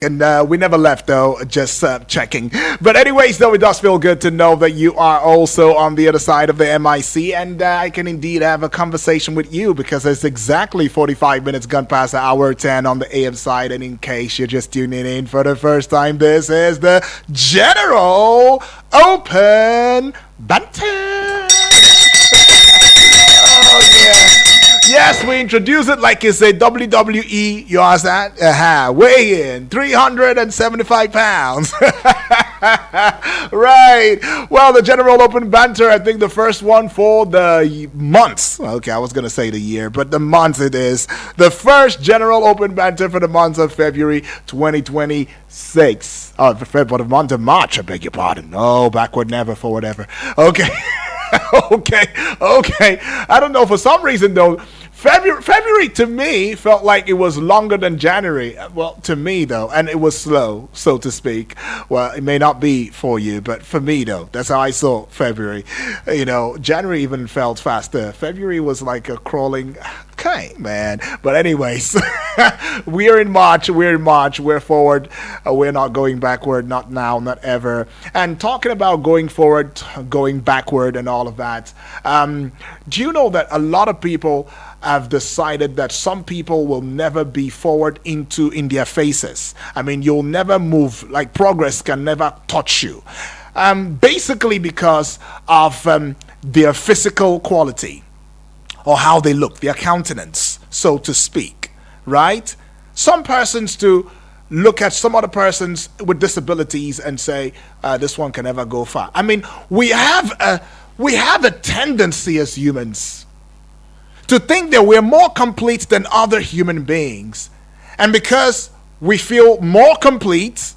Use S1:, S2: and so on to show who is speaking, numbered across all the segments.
S1: And we never left though, just checking. But anyways, though, it does feel good to know that you are also on the other side of the MIC, and I can indeed have a conversation with you because it's exactly 45 minutes gone past the hour 10 on the AM side. And in case you're just tuning in for the first time, this is the General Open Banter. Oh yeah. Yes, we introduce it like it's a WWE. You understand? Weigh in 375 pounds. Right. Well, the General Open Banter, I think the first one for the months. Okay, I was going to say the year, but the month it is. The first General Open Banter for the month of February 2026. For the month of March, I beg your pardon. No, backward never, forward ever. Okay. Okay. I don't know. For some reason, though, February to me felt like it was longer than January. Well, to me, though, and it was slow, so to speak. Well, it may not be for you, but for me, though, that's how I saw February. January even felt faster. February was like a crawling. Okay, man. But anyways, we're in March. We're forward. We're not going backward. Not now. Not ever. And talking about going forward, going backward, and all of that. Do you know that a lot of people have decided that some people will never be forward in their faces? I mean, you'll never move. Like progress can never touch you. Basically because of their physical quality, or how they look, their countenance, so to speak, right? Some persons to look at some other persons with disabilities and say, this one can never go far. I mean, we have a tendency as humans to think that we're more complete than other human beings. And because we feel more complete,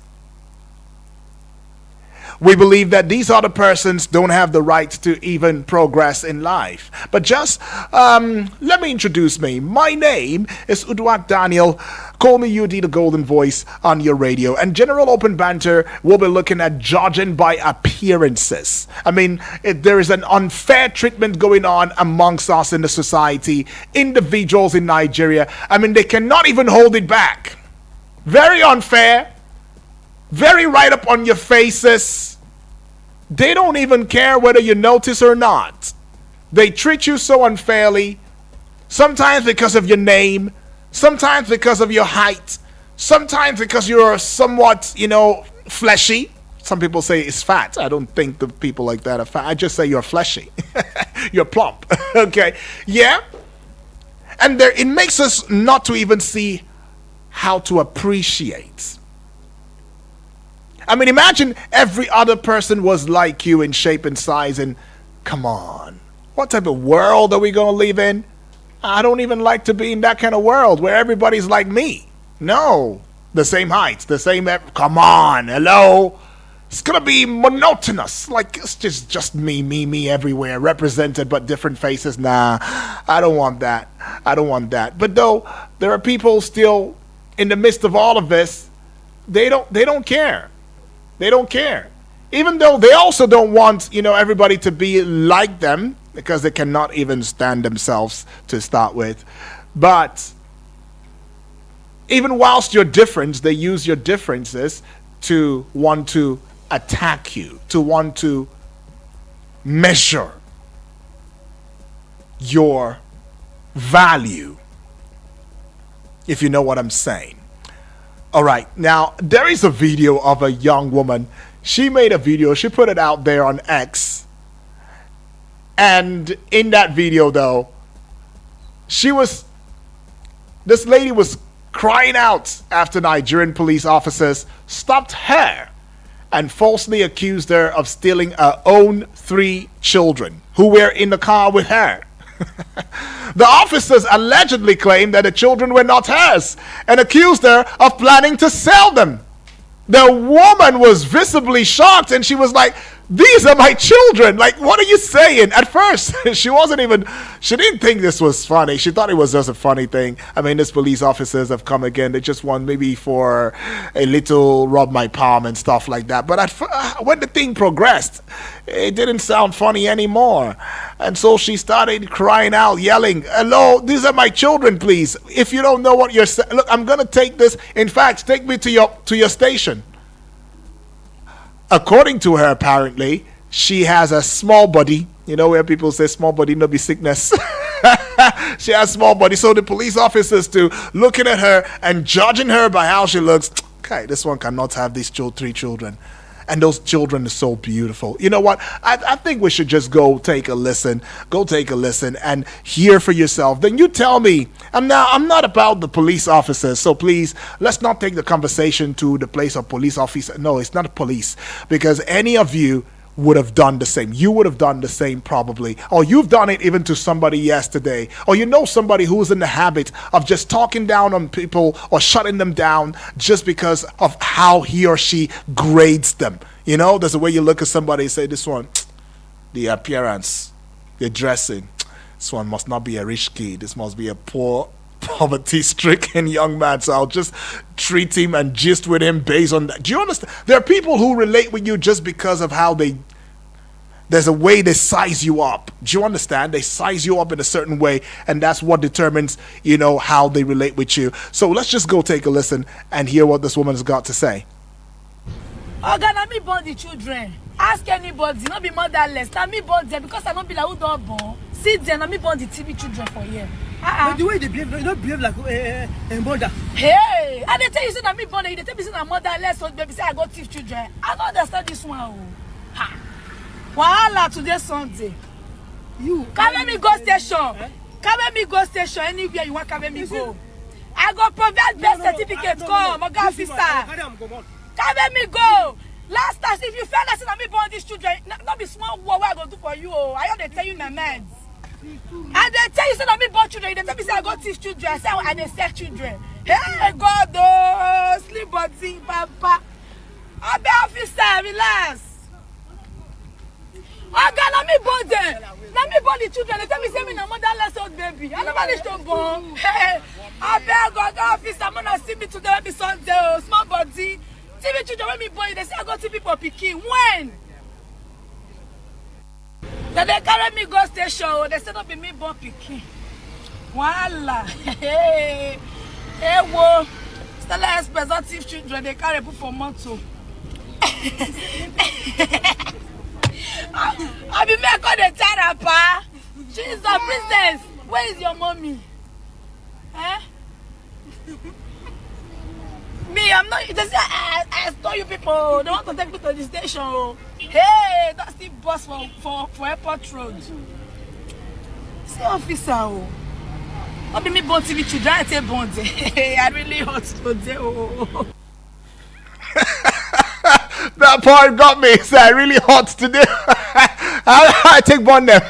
S1: we believe that these other persons don't have the right to even progress in life. But just let me introduce me. My name is Uduak Daniel. Call me UD, the Golden Voice, on your radio. And General Open Banter, we'll be looking at judging by appearances. I mean, there is an unfair treatment going on amongst us in the society. Individuals in Nigeria, I mean, they cannot even hold it back. Very unfair. Very right up on your faces. They don't even care whether you notice or not. They treat you so unfairly. Sometimes because of your name. Sometimes because of your height. Sometimes because you're somewhat, fleshy. Some people say it's fat. I don't think the people like that are fat. I just say you're fleshy. You're plump. Okay. Yeah. And it makes us not to even see how to appreciate. I mean, imagine every other person was like you in shape and size, and come on. What type of world are we going to live in? I don't even like to be in that kind of world where everybody's like me. No. The same heights, the same... Come on, hello? It's going to be monotonous. Like, it's just me everywhere, represented but different faces. Nah, I don't want that. But though, there are people still in the midst of all of this, they don't care. They don't care. Even though they also don't want, everybody to be like them, because they cannot even stand themselves to start with. But even whilst you're different, they use your differences to want to attack you, to want to measure your value, if you know what I'm saying. All right, now there is a video of a young woman. She made a video, she put it out there on X. And in that video though, this lady was crying out after Nigerian police officers stopped her and falsely accused her of stealing her own 3 children who were in the car with her. The officers allegedly claimed that the children were not hers and accused her of planning to sell them. The woman was visibly shocked and she was like, these are my children. Like, what are you saying? At first, she didn't think this was funny. She thought it was just a funny thing. I mean, these police officers have come again. They just want maybe for a little rub my palm and stuff like that. But when the thing progressed, it didn't sound funny anymore. And so she started crying out, yelling, hello, these are my children, please. If you don't know what you're saying, look, I'm going to take this. In fact, take me to your station. According to her, apparently, she has a small body. You know where people say small body, no be sickness. She has small body. So the police officers too, looking at her and judging her by how she looks. Okay, this one cannot have these three children. And those children are so beautiful. You know what? I think we should just go take a listen. Go take a listen and hear for yourself. Then you tell me. I'm not about the police officers. So please, let's not take the conversation to the place of police officer. No, it's not police. Because any of you would have done the same. You would have done the same probably. Or you've done it even to somebody yesterday. Or you know somebody who's in the habit of just talking down on people or shutting them down just because of how he or she grades them. You know, there's a way you look at somebody and say, this one, the appearance, the dressing, this one must not be a rich kid. This must be a poor, poverty-stricken young man, so I'll just treat him and gist with him based on that. Do you understand? There are people who relate with you just because of how there's a way they size you up. Do you understand? They size you up in a certain way, and that's what determines, you know, how they relate with you. So let's just go take a listen and hear what this woman has got to say.
S2: Oh God, na me born the children. Ask anybody, not be motherless. Na me born them because I don't be like who don't born. See them, na me born the TV children for here.
S3: But the way they behave, they don't behave like a mother.
S2: Hey, and they tell you say na me born, they tell me say na motherless, so baby say I got thief children. I don't understand this one. Oh. Ha. Wahala today Sunday.
S3: You
S2: carry me go station. Carry me go station anywhere you want carry me go. I go provide birth certificate. Come, my God, officer. Carry me go. Last time, if you feel like say na me born these children, not be small war what I go do for you. Oh, I don't tell you my meds. And they tell you say na me born children. They tell me say I got these children. I say I dey sell children. Hey God, oh, sleep body, papa. I be officer, relax. Oh God, na me born them. Na me born the children. They tell me say me na motherless old baby. I never managed to born. Hey, I beg God, officer, I'm gonna see me today. Maybe Sunday, oh, small body. TV children when me born, they say I got TV for pikin. When? Then they carry me go station. They say not be me born pikin. Voila. Hey, wo. Stella Express, not thief children. They carry put for moto. I be make all the tarapa. Jesus, princess. Where is your mommy? Eh? Me, I'm not. They say I stole you people. They want to take me to the station. Hey, that's the bus for airport road. See officer. Oh, not be me born TV children. I say born. Hey, I really hot today. Oh.
S1: That part got me. So I really hot today. I take one them.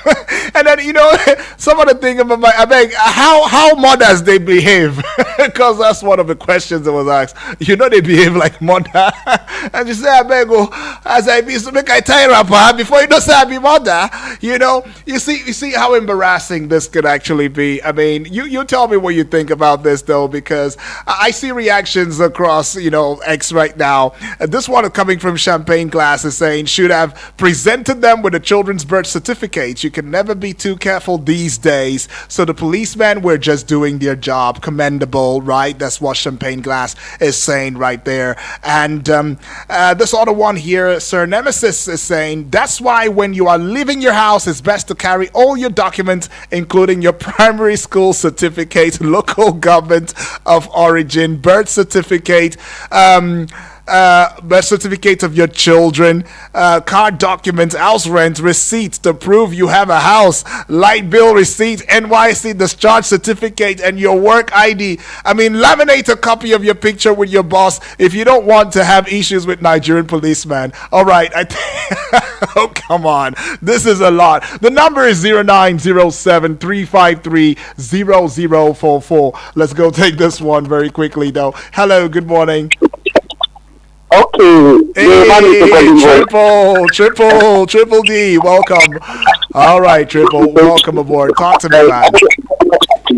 S1: And then, you know, some of the thing about I beg, how mothers they behave. Because that's one of the questions that was asked. You know they behave like mother. And you say, I beg, oh, as I be, so make I tie rapper before you know say I be mother. You know, you see how embarrassing this could actually be. I mean, you tell me what you think about this though, because I see reactions across, you know, X right now. This one coming from Champagne Glass is saying, should have presented them with a children's birth certificates. You can never be too careful these days. So the policemen were just doing their job. Commendable, right? That's what Champagne Glass is saying right there. And this other one here, Sir Nemesis, is saying, that's why when you are leaving your house, it's best to carry all your documents, including your primary school certificate, local government of origin, birth certificate, birth certificate of your children, car documents, house rent, receipts to prove you have a house, light bill receipt, NYC discharge certificate, and your work ID. I mean, laminate a copy of your picture with your boss if you don't want to have issues with Nigerian policemen. All right, oh, come on. This is a lot. The number is 0907-353-0044. Let's go take this one very quickly, though. Hello, good morning.
S4: Okay. The man is
S1: Hey,
S4: calling
S1: triple D, welcome. All right, triple, welcome aboard. Talk to me, man.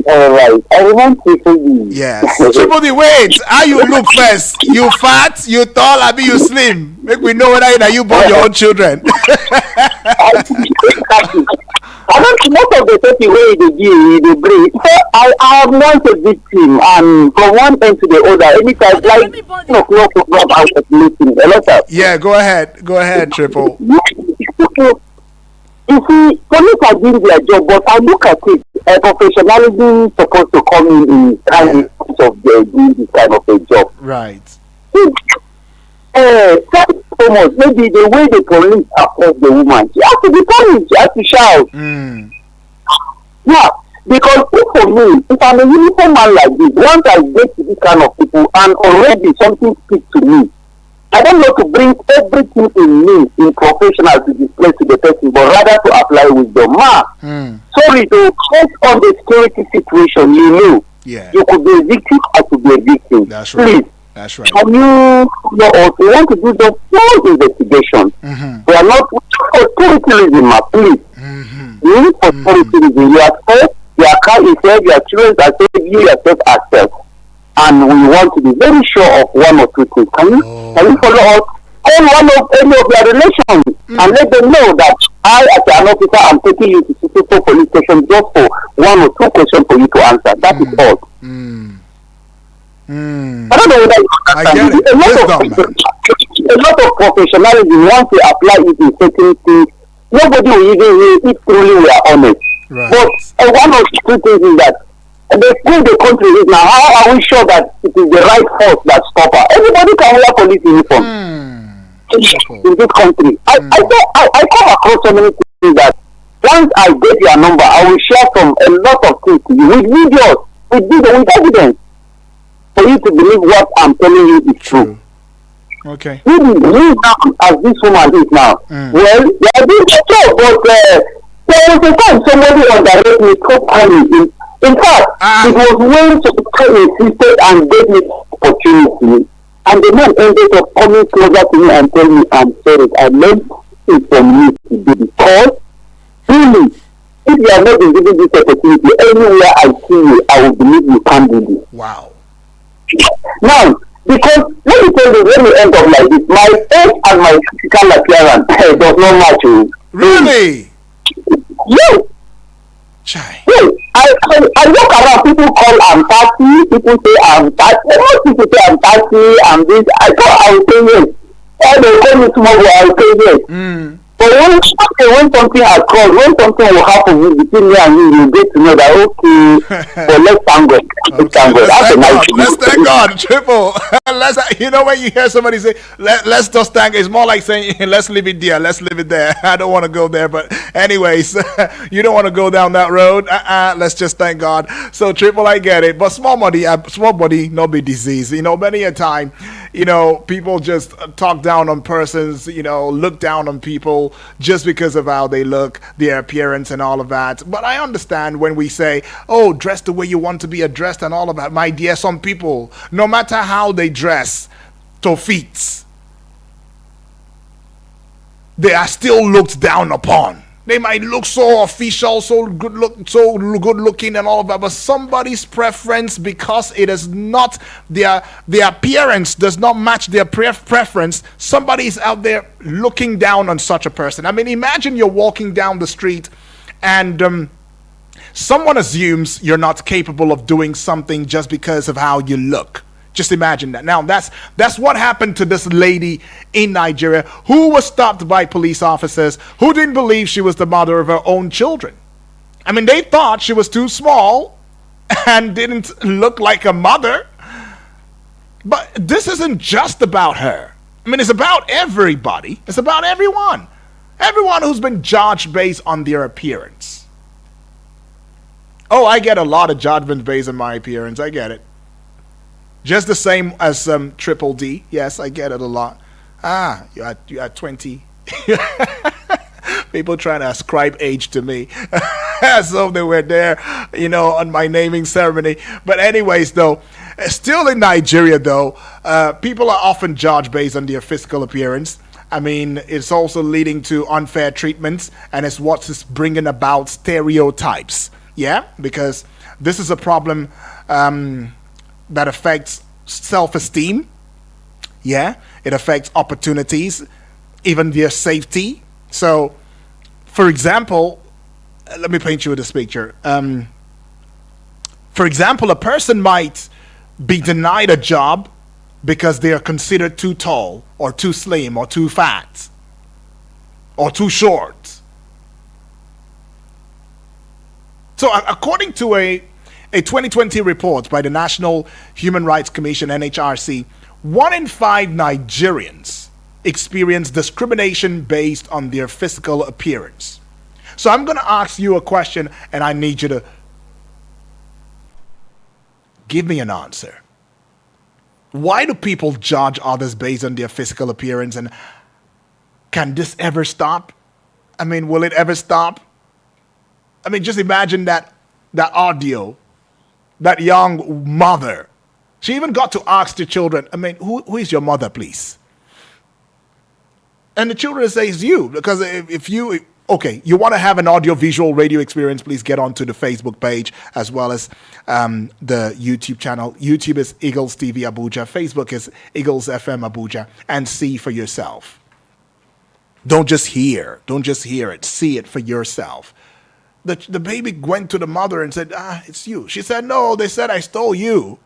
S4: All right. I want to say this.
S1: Yes, triple D. Wait, how you look first? You fat? You tall? I mean, you slim? Make we know whether you born your own children.
S4: I don't most of the people where they give they bring. So I have not a victim and from one end to the other, anytime like 10 o'clock program I was listening. A lot of
S1: Yeah, go ahead, triple.
S4: you see, police are doing their job, but I look at it, professionalism supposed to come in kind of doing this kind of a job.
S1: Right.
S4: First and foremost, maybe the way the police approach the woman, she has to be punished, she has to shout. Yeah, because for me, if I'm a uniform man like this, once I get to this kind of people and already something speaks to me, I don't know to bring everything in me in professional to display to the person, but rather to apply wisdom. Sorry, to check on the security situation,
S1: Yeah.
S4: you could be a victim or to be a victim.
S1: That's right.
S4: Please.
S1: That's right.
S4: Can you know us? We want to do just full investigation. We are not for tourism, please. You need for tourism. You are safe, your car is safe, your children are safe, you yourself are safe. And we want to be very sure of one or two things. Can you follow us? Call one of any of your relations and let them know that I, as an officer, am taking you to Sisoko police station just for one or two questions for you to answer. That is all. I don't know whether you
S1: I get
S4: understand.
S1: it.
S4: A lot of professionalism, once they apply it in certain things, nobody will even hear if truly we are honest.
S1: Right.
S4: But one of the two things is that the way the country is now, how are we sure that it is the right force that stop her? Everybody can wear police uniform in this country. I come across so many things that once I get your number, I will share a lot of things to you with videos, with evidence, for you to believe what I'm telling you is true.
S1: Okay.
S4: Even now, as this woman is now, well, they are doing the job, but there was a time somebody underrated me so calling. In fact, it was when somebody insisted and gave me opportunity, and the man ended up coming closer to me and telling me, I'm sorry, I learned it from you today because, really, if you are not been given this opportunity, anywhere I see you, I will believe you can do this.
S1: Wow.
S4: Now, because let me tell you, when we end up like this, my age and my physical appearance does not match.
S1: Really?
S4: Yes.
S1: Chai.
S4: Yes. I look around, people call I'm 30, people say I'm 30, most people say I'm 30, I'm this, I thought I would say yes. And they call me tomorrow, I will say yes. But when something has come, when something will happen between me and you get to know that, okay, but let's thank God.
S1: Let's thank God, triple. When you hear somebody say, let's just thank, it's more like saying, let's leave it there, let's leave it there. I don't want to go there, but anyways, you don't want to go down that road. Let's just thank God. So triple, I get it. But small body, not be disease. Many a time, people just talk down on persons, look down on people just because of how they look, their appearance and all of that. But I understand when we say, oh, dress the way you want to be addressed and all of that. My dear, some people, no matter how they dress to feet, they are still looked down upon. They might look so official, so good looking and all of that, but somebody's preference, because it is not their appearance does not match their preference, somebody's out there looking down on such a person. I mean, imagine you're walking down the street and someone assumes you're not capable of doing something just because of how you look. Just imagine that. Now, that's what happened to this lady in Nigeria who was stopped by police officers who didn't believe she was the mother of her own children. I mean, they thought she was too small and didn't look like a mother. But this isn't just about her. I mean, it's about everybody. It's about everyone. Everyone who's been judged based on their appearance. Oh, I get a lot of judgment based on my appearance. I get it. Just the same as Triple D. Yes, I get it a lot. You are 20. People trying to ascribe age to me. As though they were there, on my naming ceremony. But anyways, though, Still in Nigeria, though, people are often judged based on their physical appearance. I mean, it's also leading to unfair treatments, and it's what's bringing about stereotypes. Yeah, because this is a problem that affects self-esteem. Yeah, it affects opportunities, even their safety. So, for example, let me paint you with this picture. For example, a person might be denied a job because they are considered too tall or too slim or too fat or too short. So according to a 2020 report by the National Human Rights Commission, NHRC, 1 in 5 Nigerians experience discrimination based on their physical appearance. So I'm going to ask you a question, and I need you to give me an answer. Why do people judge others based on their physical appearance, and can this ever stop? I mean, will it ever stop? I mean, just imagine that audio, that young mother. She even got to ask the children, I mean, who is your mother, please? And the children say, it's you. Because if you want to have an audio-visual radio experience, please get onto the Facebook page as well as the YouTube channel. YouTube is Eagles TV Abuja. Facebook is Eagles FM Abuja. And see for yourself. Don't just hear it. See it for yourself. The baby went to the mother and said, it's you. She said, no, they said I stole you.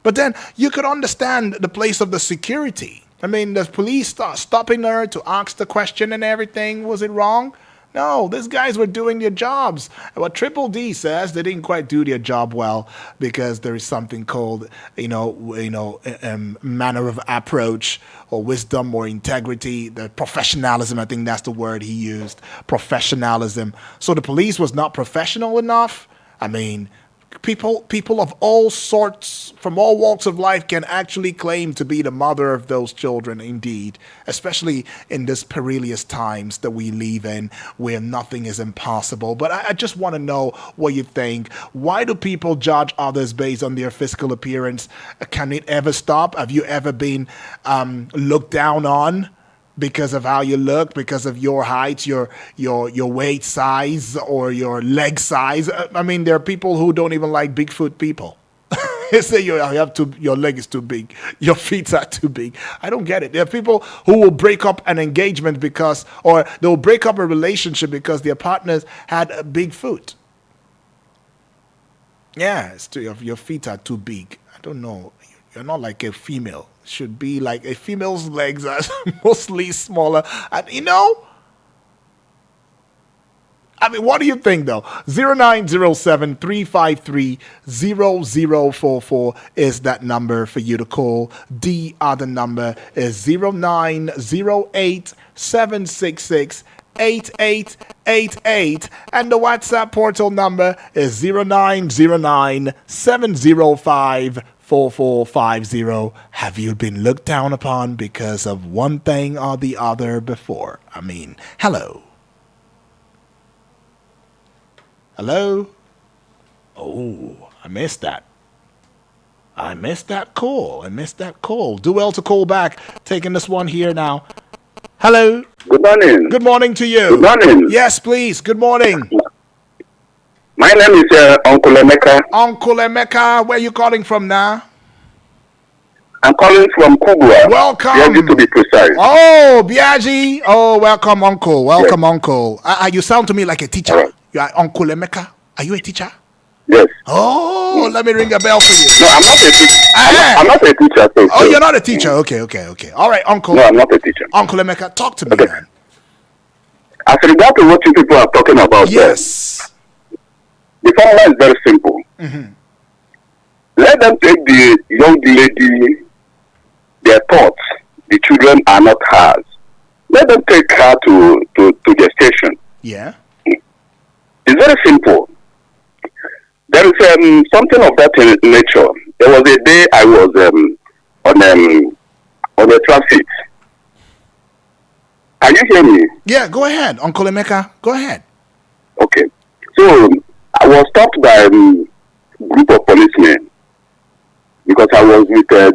S1: But then you could understand the place of the security. I mean, the police stopping her to ask the question and everything. Was it wrong? No, these guys were doing their jobs. What Triple D says, they didn't quite do their job well because there is something called, manner of approach or wisdom or integrity, the professionalism. I think that's the word he used, professionalism. So the police was not professional enough. I mean, people of all sorts, from all walks of life, can actually claim to be the mother of those children, indeed, especially in this perilous times that we live in where nothing is impossible. But I just want to know what you think. Why do people judge others based on their physical appearance? Can it ever stop? Have you ever been looked down on because of how you look, because of your height, your weight size, or your leg size? I mean, there are people who don't even like Bigfoot people. They say your leg is too big, your feet are too big. I don't get it. There are people who will break up an engagement or they'll break up a relationship because their partners had a big foot. Yeah, your feet are too big. I don't know. You're not like a female. Should be like a female's legs are mostly smaller. And I mean, what do you think though? 0907-353-0044 is that number for you to call. The other number is 0908-766-8888, and the WhatsApp portal number is 0909-705-4450. Have you been looked down upon because of one thing or the other before? I mean, hello. Oh, I missed that. call. Do well to call back. Taking this one here now. Hello.
S4: Good morning.
S1: Good morning to you.
S4: Good morning.
S1: Yes, please. Good morning.
S4: My name is Uncle Emeka.
S1: Uncle Emeka, where are you calling from now?
S4: I'm calling from Kubwa.
S1: Welcome.
S4: Biagi, to be precise.
S1: Oh, Biagi. Oh, welcome, Uncle. Welcome,
S4: Yes.
S1: Uncle. You sound to me like a teacher.
S4: All right.
S1: You are Uncle Emeka. Are you a teacher?
S4: Yes.
S1: Oh, let me ring a bell for you.
S4: No, I'm not a teacher. I'm not a teacher.
S1: Oh, you're not a teacher. Okay. All right, Uncle.
S4: No, I'm not a teacher.
S1: Uncle Emeka, talk to me,
S4: Okay.
S1: man.
S4: As regard to what you people are talking about,
S1: Yes.
S4: the formula is very simple.
S1: Mm-hmm.
S4: Let them take the young lady, their thoughts. The children are not hers. Let them take her to the station.
S1: Yeah.
S4: It's very simple. There is something of that nature. There was a day I was on the transit. Can you hear me?
S1: Yeah, go ahead, Uncle Emeka. Go ahead.
S4: Okay. So I was stopped by a group of policemen. because I was with this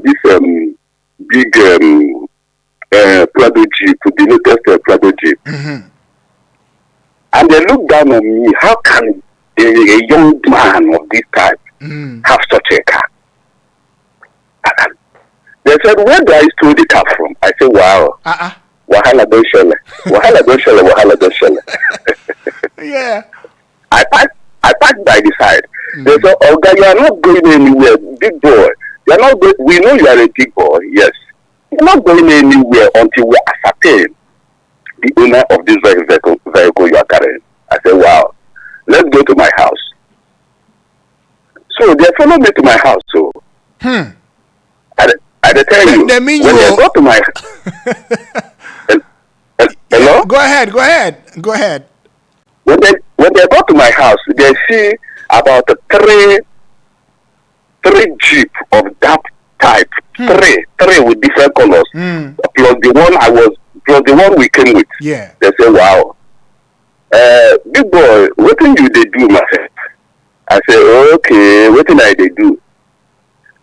S4: big Prado Jeep, the latest Prado Jeep.
S1: Mm-hmm.
S4: And they looked down on me. How can a young man of this type have such a car? And they said, where do I steal the car from? I said, wow. Wahala don't shele. Wahala don't shele. Wahala don't shele.
S1: Yeah.
S4: I parked by the side. They said, oh, God, you are not going anywhere, big boy. You are not going, we know you are a big boy, yes. You're not going anywhere until we ascertain the owner of this vehicle you are carrying. I said, wow, let's go to my house. So they followed me to my house. So I tell you,
S1: They mean
S4: when
S1: you
S4: they go to my hello?
S1: Go ahead.
S4: When they go to my house, they see about three Jeep of that type. Three with different colors. Plus the one we came with.
S1: Yeah.
S4: They say, wow. Big boy, what thing you they do, myself? I say, okay, what thing I they do?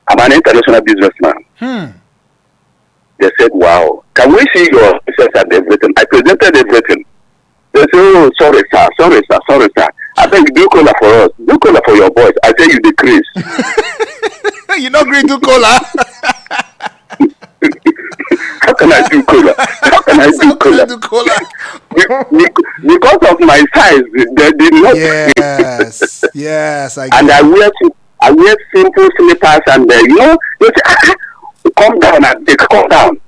S4: I'm an international businessman. They said, wow, can we see your business and everything? I presented everything. They say, oh, sorry, sir. I think do cola for us. Do cola for your boys. I say, you decrease.
S1: You not agree to cola?
S4: How can I do cola?
S1: Do cola?
S4: Because of my size, they did not.
S1: Yes,
S4: and I wear simple slippers, and you say, calm down, calm down.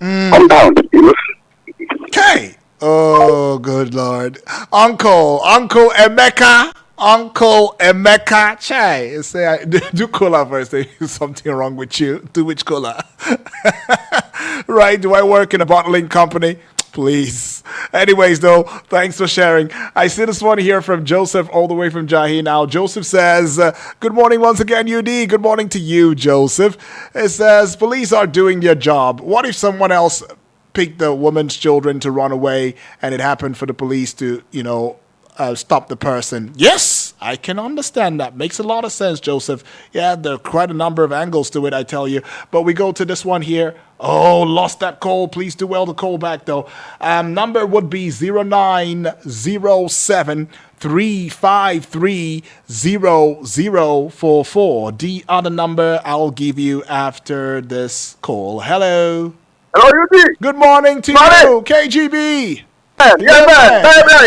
S1: Okay. Oh, good Lord, Uncle Emeka, Chai. Say, do cola first. There's something wrong with you. Do which cola? Right? Do I work in a bottling company? Please. Anyways, though, thanks for sharing. I see this one here from Joseph, all the way from Jahi. Now, Joseph says, good morning once again, UD. Good morning to you, Joseph. It says, police are doing their job. What if someone else picked the woman's children to run away and it happened for the police to, stop the person? Yes, I can understand that. Makes a lot of sense, Joseph. Yeah, there are quite a number of angles to it, I tell you. But we go to this one here. Oh, lost that call. Please do well to call back, though. Number would be 0907 353 0044. The other number I'll give you after this call. Hello.
S4: Hello, UD.
S1: Good morning to you, KGB.
S4: Yeah, man.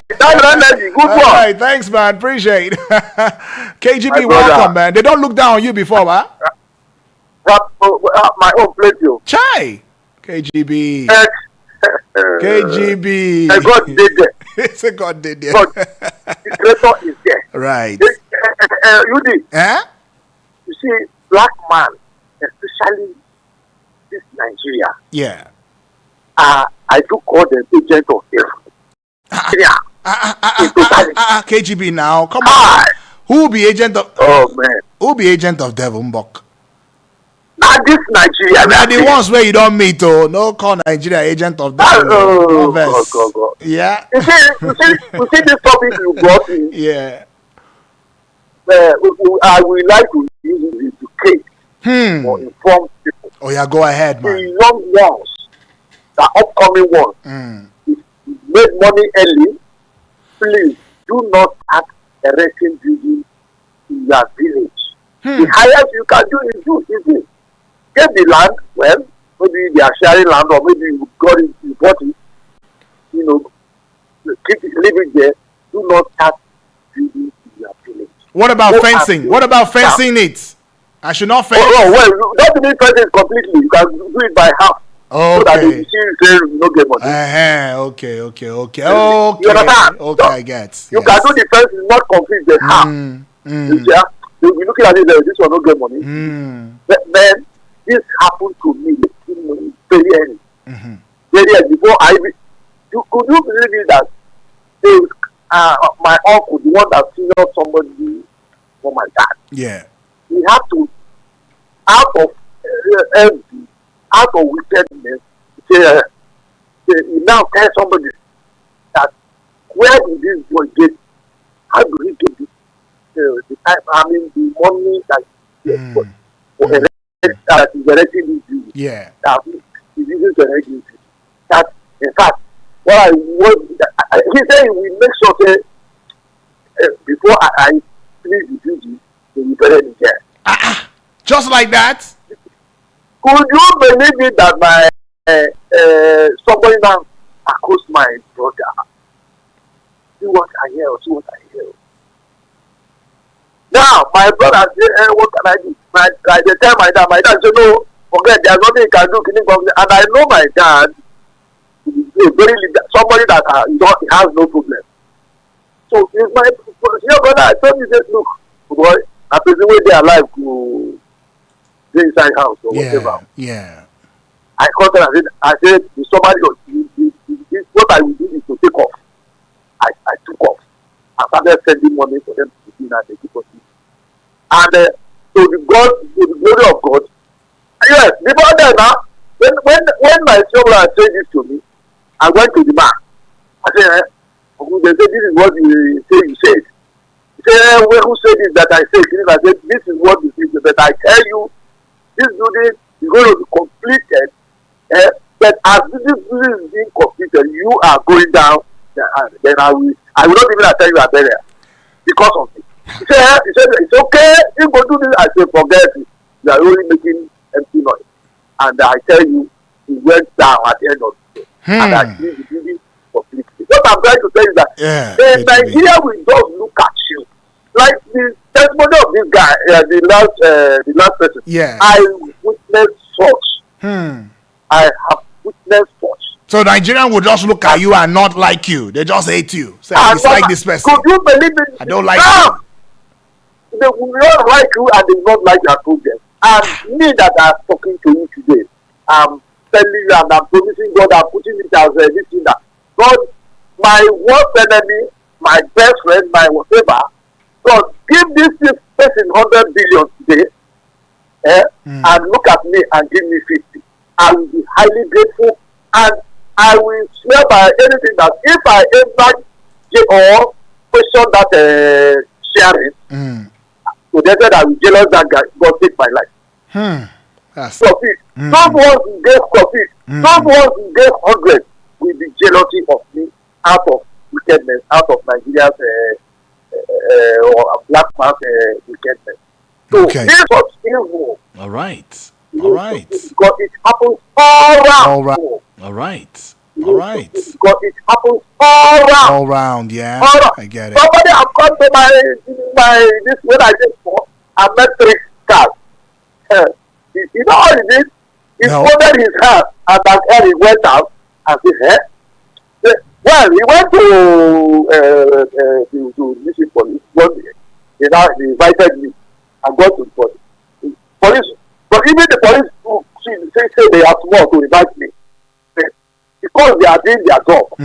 S4: Good
S1: All
S4: one.
S1: right, thanks, man. Appreciate it. KGB, welcome, man. They don't look down on you before, huh?
S4: My own place, you.
S1: Chai. KGB. KGB.
S4: God did it.
S1: It's a God did it.
S4: God, the creator is there.
S1: Right.
S4: UD.
S1: Huh?
S4: You see, black man, especially this Nigeria,
S1: Yeah.
S4: I do call them agent of devil.
S1: KGB now. Come on. Who be agent of...
S4: Oh, man.
S1: Who be agent of devil, Mbok?
S4: Now this Nigeria.
S1: Now the ones where you don't meet, oh, no call Nigeria agent of devil.
S4: Oh, God.
S1: Yeah.
S4: You see this topic you brought in.
S1: Yeah.
S4: I would like to use it to educate or inform people.
S1: Oh, yeah, go ahead, man.
S4: The young ones, the upcoming ones, if you made money early, please do not start erecting buildings in your village. The highest you can do is easy. Get the land, well, maybe they are sharing land or maybe you got it, you bought it, keep it, leave it there. Do not start building in your village.
S1: What about fencing? What about fencing it? I should not fence.
S4: Oh, well, don't need fencing completely. You can do it by half. So that
S1: Okay.
S4: you see you no get money.
S1: Okay.
S4: You understand?
S1: Okay, I get.
S4: You can do the fence not complete the half. You see, you'll be looking at it like this one no get money. But then this happened to me very early. Very early. Before could you believe it that my uncle, the one that senior somebody for my dad,
S1: Yeah.
S4: he had to out of envy, out of wickedness, he now tell somebody that where did this boy get? How do he get the time? I mean, the money that he gets for that is erecting this building.
S1: Yeah.
S4: That is using to erect this building. That, in fact, he said he will make sure that before I finish the building, they will bury me there.
S1: Just like that?
S4: Could you believe it that my somebody now accused my brother? See what I hear. Now my brother said, what can I do? I tell my dad said, no, forget, there's nothing he can do. And I know my dad is somebody that has no problem. So if my brother, I told me, look, boy, I presume they are alive to go inside house or whatever.
S1: Yeah.
S4: I called her and I said, somebody, what I will do is to take off. I took off. I started sending money for them to do and they took off. And to the glory of God, yes, before then, when my children said this to me, I went to the man. I said, they said, this is what you said. He said, who said this that I said? I said, this is what you said. But I tell you, this building is going to be completed. But as this building is being completed, you are going down. Then I will not even tell you a burial because of it. He said, it's okay. You go do this. I said, forget it. You are only making empty noise. And I tell you, he went down at the end of the day. And I see the building completely. What I'm trying to tell you is that in Nigeria, we don't look at you. Like the testimony of this guy, the last person.
S1: Yeah.
S4: I witnessed such. I have witnessed such.
S1: So Nigerians will just look at you and not like you. They just hate you. Say, I dislike this person.
S4: Could you believe it?
S1: I don't like you.
S4: They will not like you and they will not like your progress. And me that I'm talking to you today, I'm telling you and I'm promising God, I'm putting it as this thing that God, my worst enemy, my best friend, my whatever, God, give this person 100 billion today, and look at me and give me 50. I will be highly grateful and I will swear by anything that if I ever get or question that sharing, so they said I will jealous that guy, God take my life. Profit. Those ones who get profit, those ones who get 100 will be jealousy of me out of wickedness, out of Nigeria's or black man's wickedness. So this was evil.
S1: All right.
S4: Because it happens all around.
S1: All right.
S4: Because it happens all around.
S1: All round, yeah.
S4: All around.
S1: I get it.
S4: Somebody have come to my this when I did for. I met 3 cars. You know what it is? He folded his hand and that air he went out and said, well, he went to listen police one day. They invited me and got to the police. But even the police say they are small to invite me. Because they are doing their job, I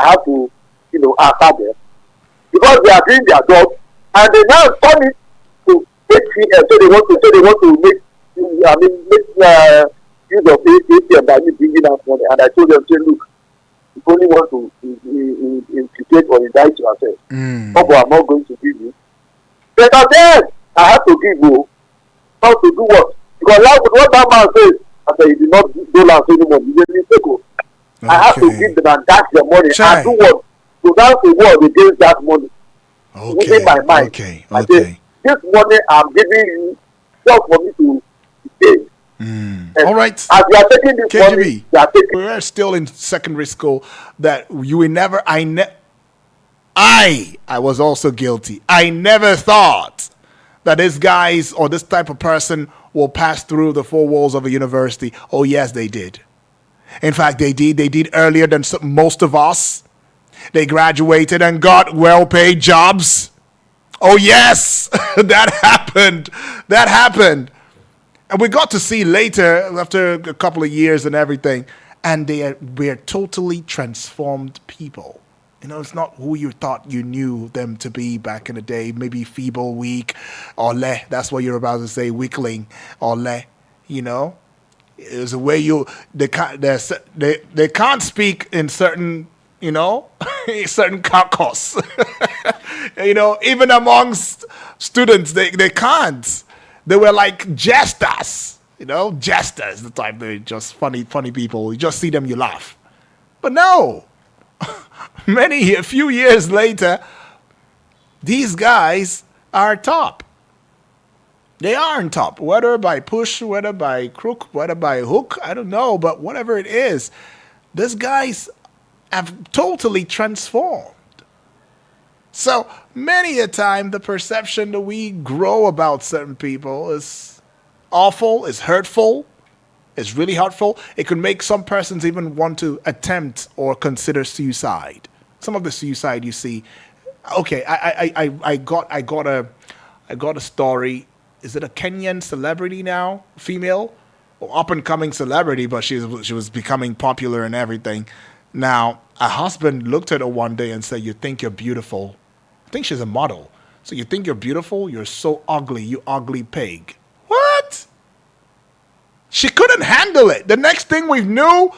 S4: have to, answer them. Because they are doing their job, and they now turn it to ATM. So they want to make use of ATM by me bringing out money. And I told them, say, look, you only want to implicate or indict yourself. I'm not going to give you. But then I have to give you. How to do what? Because what that man says, after he did not do land anymore, he made mistake. I have to give them and that's their money. I do what? So that's the word against that money. Within my mind. I say, this money I'm giving you just for me to pay.
S1: All right.
S4: As you are taking this
S1: KGB,
S4: money, you are taking.
S1: We're still in secondary school that you will never. I was also guilty. I never thought that these guys or this type of person will pass through the 4 walls of a university. Oh yes, they did. In fact, they did. They did earlier than most of us. They graduated and got well-paid jobs. Oh yes, that happened. That happened. And we got to see later, after a couple of years and everything, and we're totally transformed people. It's not who you thought you knew them to be back in the day. Maybe feeble, weak, or le. That's what you're about to say, weakling, or le. It's a way they can't speak in certain, certain caucus. Even amongst students, they can't. They were like jesters. You know, jesters, the type they're just funny people. You just see them, you laugh. But no, a few years later, these guys are top. They are on top, whether by push, whether by crook, whether by hook, I don't know, but whatever it is, these guys have totally transformed. So many a time, the perception that we grow about certain people is awful, is hurtful, is really hurtful. It could make some persons even want to attempt or consider suicide. Some of the suicide you see. Okay, I got a story. Is it a Kenyan celebrity now, female, or up and coming celebrity? But she was becoming popular and everything. Now, a husband looked at her one day and said, "You think you're beautiful." I think she's a model. So you think you're beautiful? You're so ugly, you ugly pig. What? She couldn't handle it. The next thing we knew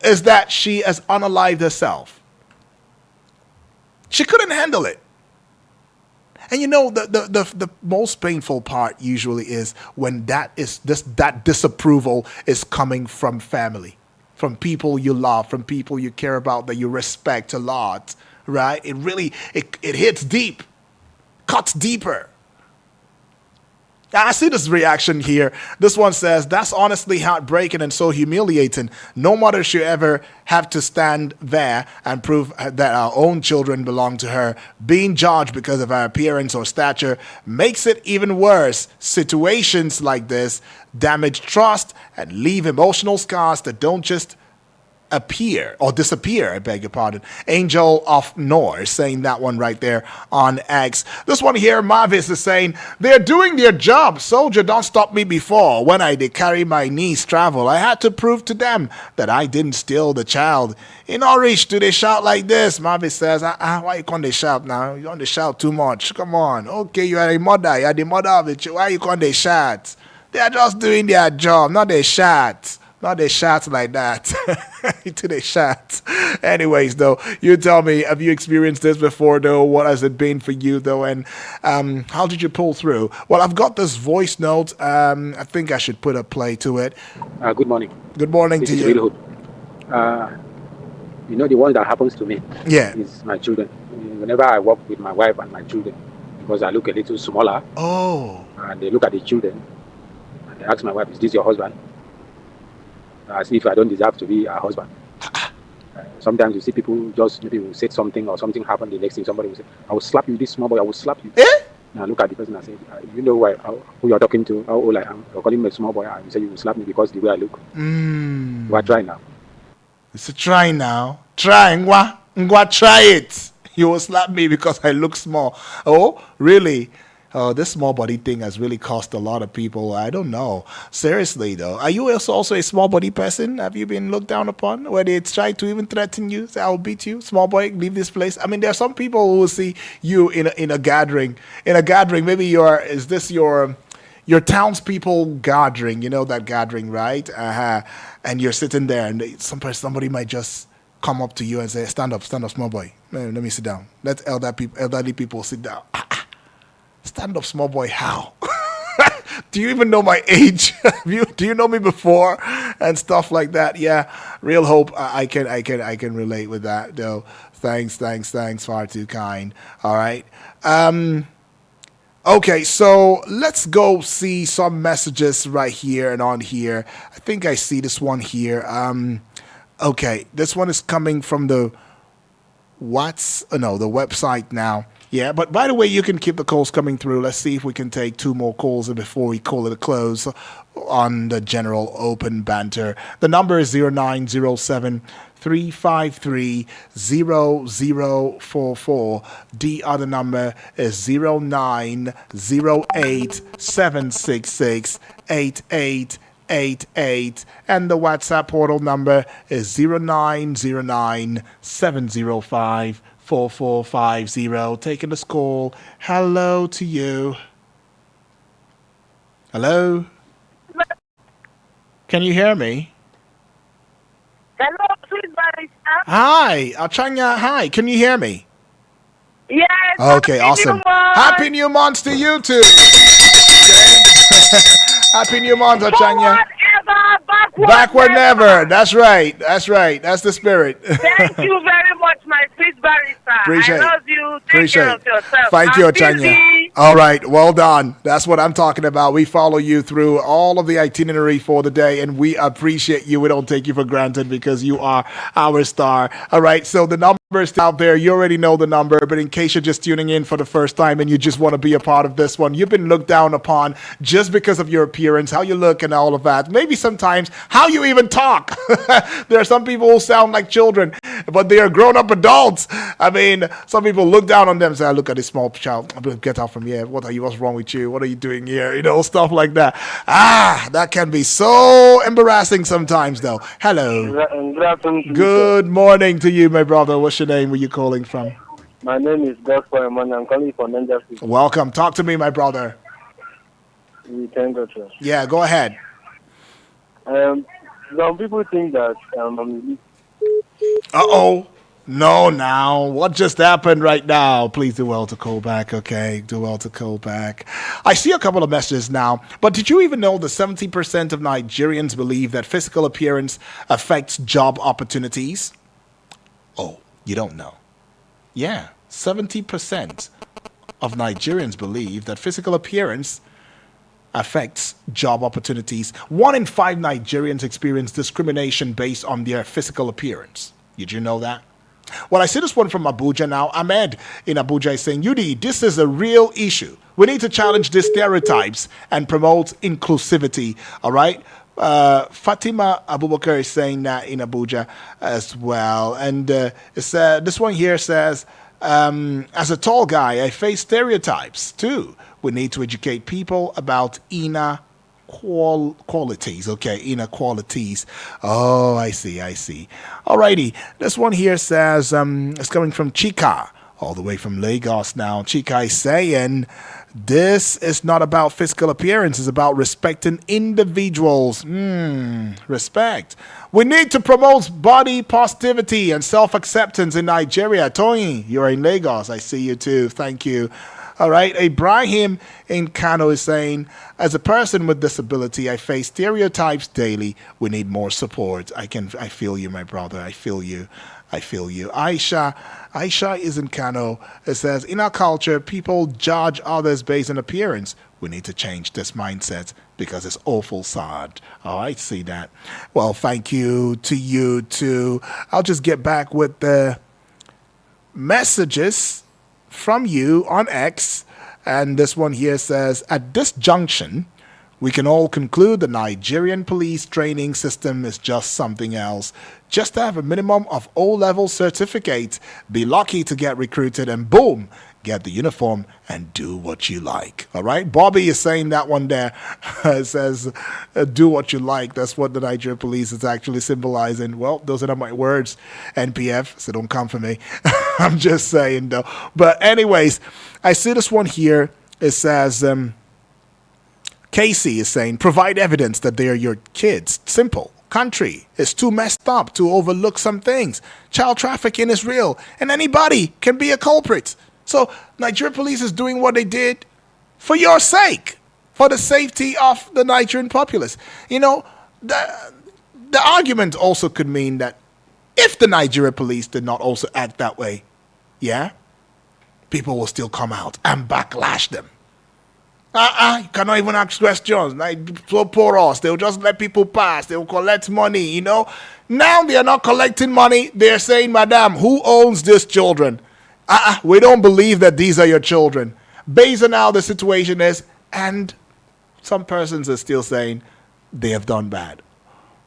S1: is that she has unalived herself. She couldn't handle it. And you know, the most painful part usually is when that disapproval is coming from family, from people you love, from people you care about, that you respect a lot, right? It really, it hits deep, cuts deeper. I see this reaction here. This one says, "That's honestly heartbreaking and so humiliating. No mother should ever have to stand there and prove that our own children belong to her. Being judged because of our appearance or stature makes it even worse. Situations like this damage trust and leave emotional scars that don't just appear or disappear, I beg your pardon." Angel of Norse saying that one right there on X. This one here, Marvis, is saying, "They're doing their job. Soldier don't stop me before. When I did carry my niece travel, I had to prove to them that I didn't steal the child. In Orange, do they shout like this?" Marvis says, why you can't they shout now? You don't shout too much. Come on. Okay, you are a mother. You are the mother of the child. Why you can't they shout? They are just doing their job, not they shout. Not they shots like that. To they shots. Anyways, though, you tell me, have you experienced this before, though? What has it been for you, though? And how did you pull through? Well, I've got this voice note. I think I should put a play to it.
S5: Good morning.
S1: Good morning to you.
S5: Real hope. You know, the one that happens to me is my children. Whenever I walk with my wife and my children, because I look a little smaller, and they look at the children, and they ask my wife, "Is this your husband?" As if I don't deserve to be a husband. Sometimes you see people just maybe will say something or something happened. The next thing somebody will say, "I will slap you, this small boy. I will slap you." And I look at the person and say, "You know who you're talking to? How old I am? You're calling me a small boy, and you say you will slap me because the way I look." You are trying now.
S1: It's a try now. Try, ngwa, try it. You will slap me because I look small. Oh, really? Oh, this small body thing has really cost a lot of people. I don't know. Seriously, though. Are you also a small body person? Have you been looked down upon? Where they try to even threaten you? Say, "I'll beat you. Small boy, leave this place." I mean, there are some people who will see you in a gathering. In a gathering, maybe is this your townspeople gathering? You know that gathering, right? And you're sitting there, and somebody might just come up to you and say, stand up, small boy. Let me sit down. Let elderly people sit down." Stand up, small boy, how? Do you even know my age? Do you know me before? And stuff like that. Yeah, real hope. I can relate with that, though. Thanks. Far too kind. All right. Okay, so let's go see some messages right here and on here. I think I see this one here. Okay, this one is coming from the the website now. Yeah, but by the way, you can keep the calls coming through. Let's see if we can take 2 more calls before we call it a close on the general open banter. The number is 0907 353 0044. The other number is 0908 766 8888. And the WhatsApp portal number is 0909 705 4450. Taking this call. Hello to you. Hello? Can you hear me?
S6: Hello, sweet barista.
S1: Hi, Achanya. Hi, can you hear me?
S6: Yes.
S1: Okay,
S6: Happy
S1: awesome.
S6: New Month.
S1: Happy New Month to you too. Okay. Happy New Month, Ochanya.
S6: Ever,
S1: Backward never. That's right. That's right. That's the spirit.
S6: Thank you very much, my sweet barrister.
S1: Appreciate
S6: I love you. Take
S1: Appreciate
S6: care of yourself.
S1: Thank you,
S6: I'm
S1: Ochanya.
S6: busy.
S1: All right, well done. That's what I'm talking about. We follow you through all of the itinerary for the day, and we appreciate you. We don't take you for granted because you are our star. All right, so the number is out there. You already know the number, but in case you're just tuning in for the first time and you just want to be a part of this one, you've been looked down upon just because of your appearance, how you look, and all of that. Maybe sometimes how you even talk. There are some people who sound like children, but they are grown-up adults. I mean, some people look down on them and say, look at this small child. Get out from here. What are you? What's wrong with you? What are you doing here? You know, stuff like that. That can be so embarrassing sometimes, though. Hello.
S7: Good afternoon.
S1: Good morning to you, my brother. What's your name? Where you calling from?
S7: My name is Gospel Emmanuel. I'm calling from Niger State.
S1: Welcome. Talk to me, my brother.
S7: We thank God, sir.
S1: Yeah, go ahead.
S7: Some people think that
S1: Uh-oh. No, now. What just happened right now? Please do well to call back, okay? Do well to call back. I see a couple of messages now, but did you even know that 70% of Nigerians believe that physical appearance affects job opportunities? Oh, you don't know. Yeah, 70% of Nigerians believe that physical appearance affects job opportunities. 1 in 5 Nigerians experience discrimination based on their physical appearance. Did you know that? Well, I see this one from Abuja now. Ahmed in Abuja is saying, UD, this is a real issue. We need to challenge these stereotypes and promote inclusivity. All right? Fatima Abubakar is saying that in Abuja as well. And this one here says, as a tall guy, I face stereotypes too. We need to educate people about inner qualities. Okay, inequalities. Oh, I see. Alrighty, this one here says it's coming from Chika, all the way from Lagos now. Chika is saying this is not about physical appearance, it's about respecting individuals. Respect. We need to promote body positivity and self-acceptance in Nigeria. Tony, you're in Lagos. I see you too. Thank you. All right, Ibrahim in Kano is saying, as a person with disability, I face stereotypes daily. We need more support. I feel you, my brother. I feel you. Aisha is in Kano. It says, in our culture, people judge others based on appearance. We need to change this mindset because it's awful sad. Oh, I see that. Well, thank you to you too. I'll just get back with the messages from you on X, and this one here says, at this junction, we can all conclude the Nigerian police training system is just something else. Just to have a minimum of O-level certificate, be lucky to get recruited, and boom, get the uniform and do what you like. All right, Bobby is saying that one there. It says, do what you like. That's what the Nigerian police is actually symbolizing. Well, those are not my words, NPF, so don't come for me. I'm just saying, though. But anyways, I see this one here. It says, Casey is saying, provide evidence that they are your kids. Simple. Country is too messed up to overlook some things. Child trafficking is real, and anybody can be a culprit. So Nigerian police is doing what they did for your sake, for the safety of the Nigerian populace. You know, the argument also could mean that if the Nigerian police did not also act that way, yeah, people will still come out and backlash them. You cannot even ask questions. Like, so porous. They'll just let people pass. They'll collect money, you know. Now they are not collecting money. They're saying, Madam, who owns these children? We don't believe that these are your children. Based on how the situation is, and some persons are still saying they have done bad.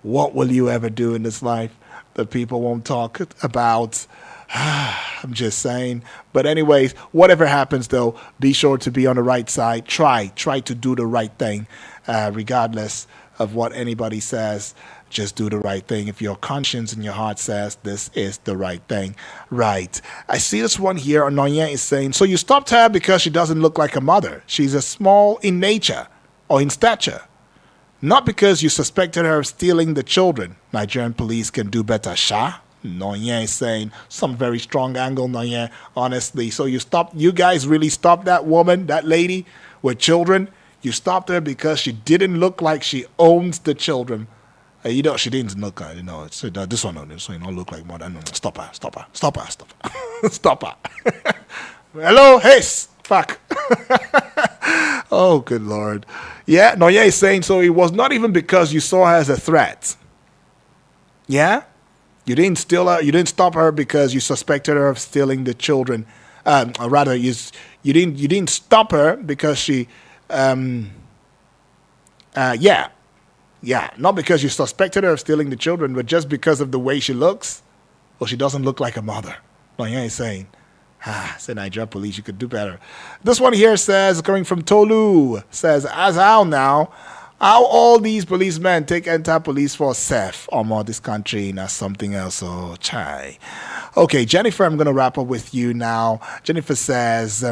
S1: What will you ever do in this life that people won't talk about? I'm just saying. But anyways, whatever happens, though, be sure to be on the right side. Try to do the right thing, regardless of what anybody says. Just do the right thing. If your conscience and your heart says this is the right thing. Right. I see this one here. Anonya is saying, so you stopped her because she doesn't look like a mother. She's a small in nature or in stature. Not because you suspected her of stealing the children. Nigerian police can do better, Sha. Noyen is saying some very strong angle, Noyen, honestly. So you guys really stopped that woman, that lady with children? You stopped her because she didn't look like she owns the children. She didn't look like, so this one, don't look like mother. No, stop her. Stop her. Hello, hey, fuck. Oh, good Lord. Yeah, Noye is saying, so it was not even because you saw her as a threat. Yeah? You didn't steal her, you didn't stop her because you suspected her of stealing the children. Or rather, you didn't stop her because she, not because you suspected her of stealing the children, but just because of the way she looks. Well, she doesn't look like a mother. Noye is saying, say Nigeria police, you could do better. This one here says, coming from Tolu, says, as how now, how all these policemen take enter police force safe or this country and something else. Oh, chai. Okay, Jennifer, I'm going to wrap up with you now. Jennifer says,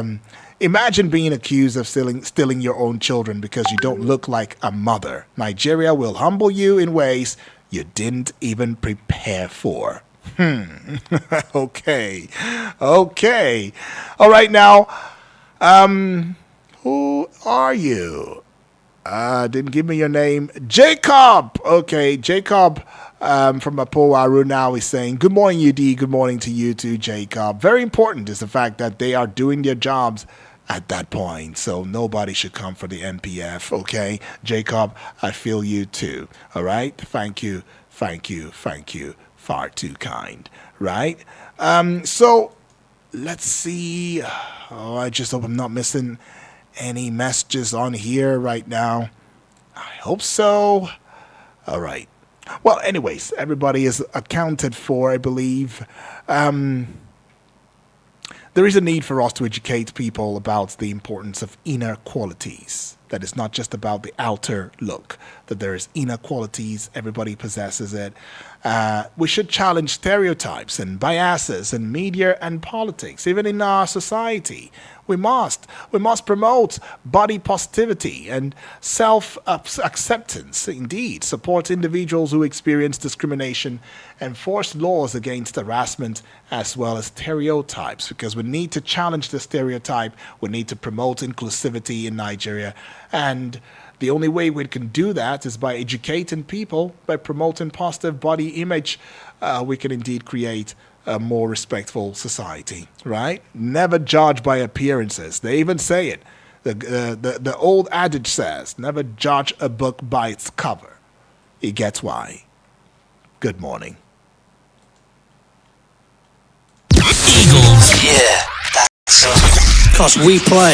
S1: imagine being accused of stealing your own children because you don't look like a mother. Nigeria will humble you in ways you didn't even prepare for. Okay. All right, now, who are you? Didn't give me your name. Jacob. Okay, Jacob from Apowaru now is saying, good morning, UD. Good morning to you too, Jacob. Very important is the fact that they are doing their jobs at that point. So nobody should come for the MPF. Okay, Jacob, I feel you too. All right. Thank you. Far too kind. Right. So let's see. Oh, I just hope I'm not missing any messages on here right now. I hope so. All right. Well, anyways, everybody is accounted for, I believe. There is a need for us to educate people about the importance of inner qualities. That it's not just about the outer look, that there is inner qualities, everybody possesses it. We should challenge stereotypes and biases in media and politics, even in our society. We must promote body positivity and self-acceptance. Indeed, support individuals who experience discrimination, enforce laws against harassment as well as stereotypes, because we need to challenge the stereotype. We need to promote inclusivity in Nigeria, and the only way we can do that is by educating people, by promoting positive body image. We can indeed create a more respectful society, right? Never judge by appearances. They even say it. The old adage says, never judge a book by its cover. It gets why. Good morning.
S8: Eagles, yeah, that's 'cause we play.